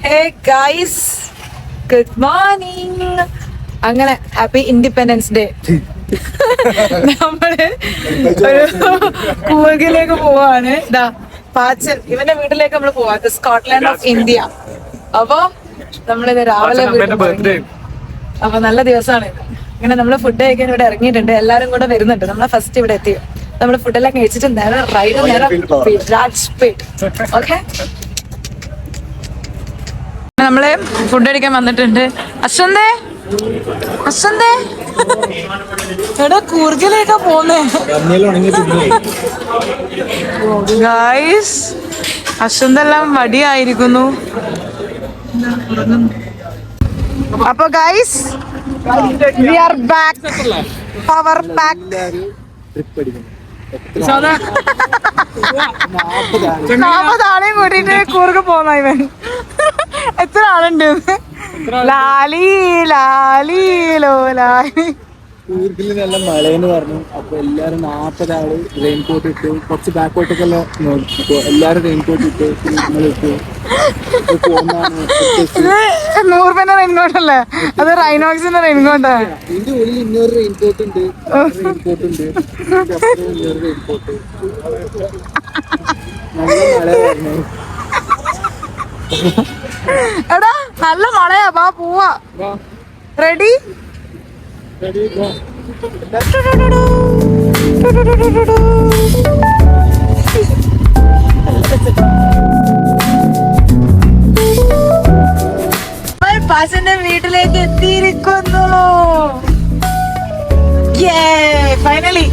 Hey guys, good morning. അങ്ങനെ happy independence day. നമ്മള് ഒരു കൂർഗിലേക്ക് പോവാണ്. ഇതാ പാച്ചൻ ഇവന്റെ വീട്ടിലേക്ക് നമ്മള് പോവാ, സ്കോട്ട്ലാൻഡ് ഓഫ് ഇന്ത്യ. അപ്പൊ നമ്മളിത് രാവിലെ അപ്പൊ നല്ല ദിവസമാണ് ഇത്. ഇങ്ങനെ നമ്മള് ഫുഡ് കഴിക്കാൻ ഇവിടെ ഇറങ്ങിയിട്ടുണ്ട്. എല്ലാരും കൂടെ വരുന്നുണ്ട്. നമ്മളെ ഫസ്റ്റ് ഇവിടെ എത്തി. നമ്മള് ഫുഡെല്ലാം കഴിച്ചിട്ട് നേരെ റൈഡ് നേരെ രാജ്പേട്ട്. ഓക്കെ, നമ്മള് ഫുഡ് കഴിക്കാൻ വന്നിട്ടുണ്ട്. അശ്വന്തേ അശ്വന്തേ എടാ കൂർഗിലേക്കാ പോന്നേ ഗായ്സ്. അശ്വന്തെല്ലാം മടിയായിരിക്കുന്നു. അപ്പൊ guys, we are back, power back. 40 ആളെയും കൂട്ടിട്ട് കൂർഗ് പോന്ന ഇവൻ. എത്ര ആളുണ്ട്? ലാലി ലാലി ലോ ലാലി. കൂർഗിൽ നല്ല മഴയെന്ന് പറഞ്ഞു. അപ്പൊ എല്ലാരും 40 ആള് റെയിൻകോട്ട് ഇട്ട്, കുറച്ച് ബാക്കോട്ടൊക്കെ നോക്കിപ്പോ എല്ലാരും റെയിൻകോട്ട് ഇട്ട് ഇട്ട് നൂറുപേന്റെ റെയിൻകോട്ടല്ലേ അത്? റൈനോക്സിന്റെ റെയിൻകോട്ടാ. ഇതിന്റെ ഉള്ളിൽ ഇന്നൊരു റെയിൻകോട്ട് ഉണ്ട്, റെയിൻകോട്ട് ഉണ്ട്, ഇന്നൊരു റെയിൻകോട്ട്. നല്ല മഴ പറഞ്ഞു. എടാ നല്ല മഴയാ, വാ പോവാ. റെഡി? പാസന്റെ വീട്ടിലേക്ക് എത്തിയിരിക്കുന്നു. ഫൈനലി.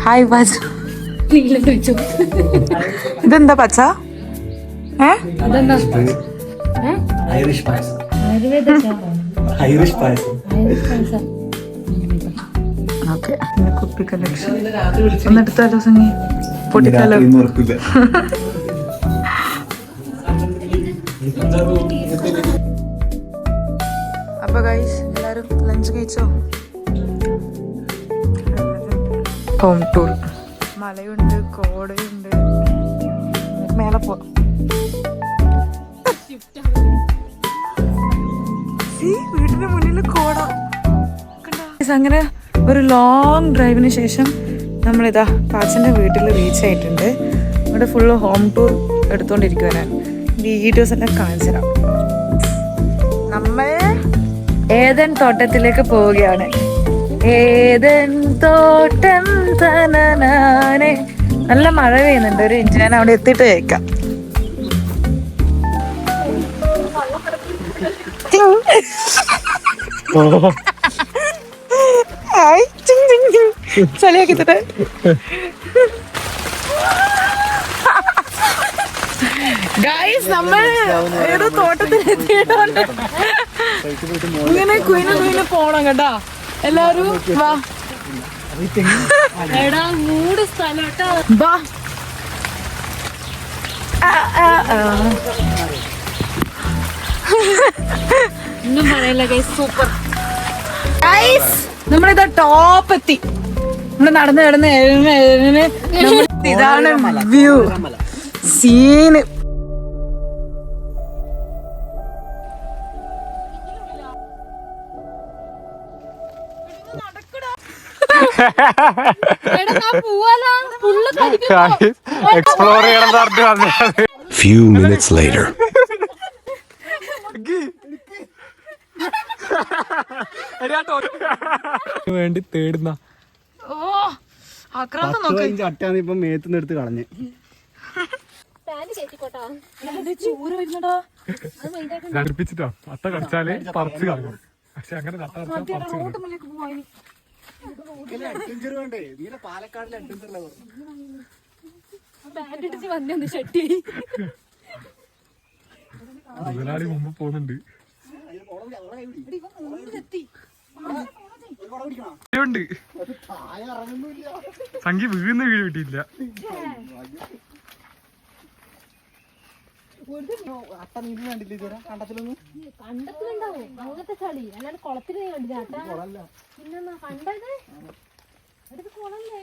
ഹായ് പച്ച. ഇതെന്താ പച്ച? ഐറിഷ് പായസം. ഐറിഷ് പായസം. ഓക്കെ, കുപ്പി കളക്ഷൻ ഒന്നെടുത്താലോ സംഗി? പൊട്ടിക്കാലോ? അപ്പൊ ഗൈസ്, എല്ലാരും ലഞ്ച് കഴിച്ചോ? Home tour. മലയുണ്ട്, കോടയുണ്ട്. മേലെ പോ. വീടിന്റെ മുന്നിൽ കോട. അങ്ങനെ ഒരു ലോങ് ഡ്രൈവിന് ശേഷം നമ്മളിതാ പാച്ചന്റെ വീട്ടിൽ റീച്ച് ആയിട്ടുണ്ട്. ഇവിടെ ഫുള്ള് ഹോം ടൂർ എടുത്തോണ്ടിരിക്കുവാനാണ്. വീഡിയോസ് എല്ലാം കാണിച്ചു തരാം. നമ്മൾ ഏതൻ തോട്ടത്തിലേക്ക് പോവുകയാണ്. ഏതൻ തോട്ടം തനനാനെ. നല്ല മഴ പെയ്യുന്നുണ്ട്. ഒരു ഇഞ്ച് ഞാൻ അവിടെ എത്തിയിട്ട് കേൾക്കാം. ചളിയാക്കിട്ടെ ഗൈസ്, നമ്മൾ ഏതോ തോട്ടത്തിൽ എത്തിയിട്ടുണ്ട്. ഇങ്ങനെ കുയിന് കുയിന് പോണം കേട്ടാ. എല്ലാരും വാ. ഒന്നും പറയില്ല ഗൈസ്, സൂപ്പർ. ഗൈസ്, നമ്മളിതാ ടോപ്പ് എത്തി. നമ്മള് നടന്ന് നടന്ന് ഇതാണ് view, scene. Few minutes later. വേണ്ടി തേടുന്ന ചട്ടാന്ന് ഇപ്പൊ മേത്തുനിന്ന് എടുത്ത് കളഞ്ഞ്. അട്ട കടിച്ചാലേ പറിച്ച് കളയും. പക്ഷെ അങ്ങനെ പാലക്കാടിലെ മുതലാളി മുമ്പ് പോകുന്നുണ്ട്. സംഖ്യ വീഴുന്ന വീട് കിട്ടിയില്ല. അട്ട നീന്തി കണ്ടില്ല ഇതുവരെ കണ്ടത്തിലൊന്നും? കണ്ടത്തിലുണ്ടാവും അങ്ങനത്തെ ചളി, അല്ലാണ്ട് കുളത്തിൽ നീ കണ്ടില്ല പിന്നെ കണ്ടത് അടുത്ത് കുളല്ലേ.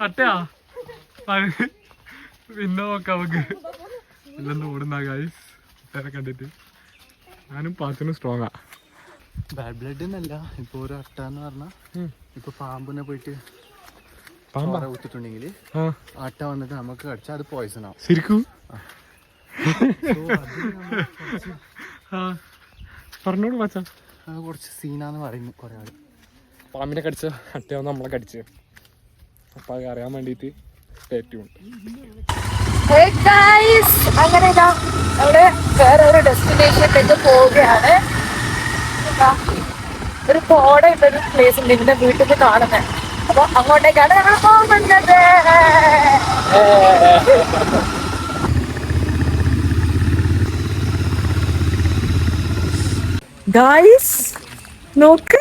അട്ടയാ പിന്നെ നോക്കാം നമുക്ക് ഇല്ലെന്ന് ഓടുന്ന ഗൈസ് അട്ടേനെ കണ്ടിട്ട്. ഞാനും പാച്ചനും സ്ട്രോങ്ങാ. ബാഡ് ബ്ലഡ് എന്നല്ല, ഇപ്പൊ ഒരു അട്ട എന്ന് പറഞ്ഞാ ഇപ്പൊ പാമ്പിനെ പോയിട്ട് പാമ്പാ കുത്തിട്ടുണ്ടെങ്കിൽ ആ അട്ട വന്നിട്ട് നമുക്ക് കടിച്ചാൽ അത് പോയിസൺ ആവും. ശരിക്കും ആ പറഞ്ഞോളൂ പാച്ച. അത് കുറച്ച് സീനാന്ന് പറയുന്നു കുറെ ആള്. പാമ്പിനെ കടിച്ച അട്ടയാവും നമ്മളെ കടിച്ച്. അപ്പൊ അത് അറിയാൻ വേണ്ടിട്ട് ഏറ്റവും അങ്ങനെ ഇതാ അവിടെ വേറെ ഒരു ഡെസ്റ്റിനേഷനിലേക്ക് പോവുകയാണ്. ഒരു കോടയുള്ള ഒരു പ്ലേസ് ഉണ്ട് ഇതിന്റെ വീട്ടിൽ നിന്ന് കാണുന്നത്. അപ്പൊ അങ്ങോട്ടേക്കാണ് ഞങ്ങൾ പോകുന്നത്. ഗായ്സ് നോക്ക്,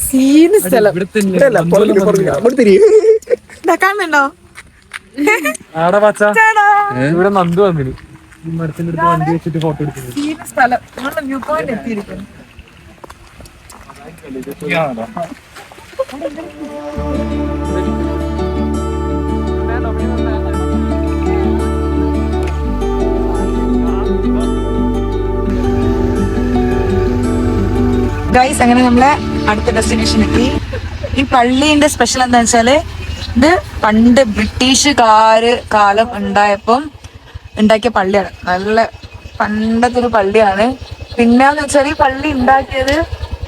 സീന് സ്ഥലം. കാണുന്നുണ്ടോ? ആടാ പാച്ച ഇവിടെ നന്ദു വന്നിന് ഈ മരത്തിന്റെ അടുത്ത് വണ്ടി വെച്ചിട്ട് ഫോട്ടോ എടുക്കുന്നത്. സീന് സ്ഥലം. ഞങ്ങളുടെ വ്യൂ പോയിന്റ് എത്തിയിരിക്കുന്നു. ഗൈസ് അങ്ങനെ നമ്മളെ അടുത്ത ഡെസ്റ്റിനേഷൻ എത്തി. ഈ പള്ളിന്റെ സ്പെഷ്യൽ എന്താ വെച്ചാല് ഇത് പണ്ട് ബ്രിട്ടീഷുകാര് കാലം ഉണ്ടാക്കിയ പള്ളിയാണ്. നല്ല പണ്ടത്തെ ഒരു പള്ളിയാണ്. പിന്നെന്ന് വെച്ചാൽ ഈ പള്ളി ഉണ്ടാക്കിയത്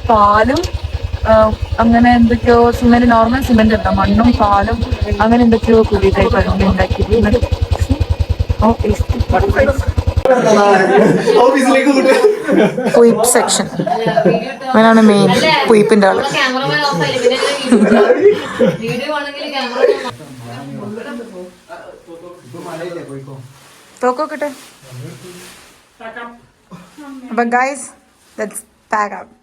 പാലും അങ്ങനെ എന്തൊക്കെയോ സിമെന്റ്, നോർമൽ സിമെന്റ് ഉണ്ടോ, മണ്ണും പാലും അങ്ങനെ എന്തൊക്കെയോ കൂടിയിട്ടായി പള്ളി ഉണ്ടാക്കിയത്. പുയിപ്പ് സെക്ഷൻ അവനാണ് മെയിൻ, പുയിപ്പിന്റെ ആള്. തോക്കോട്ടെ. അപ്പൊ ഗൈസ് ലെറ്റ്സ് പാക്ക് അപ്പ്.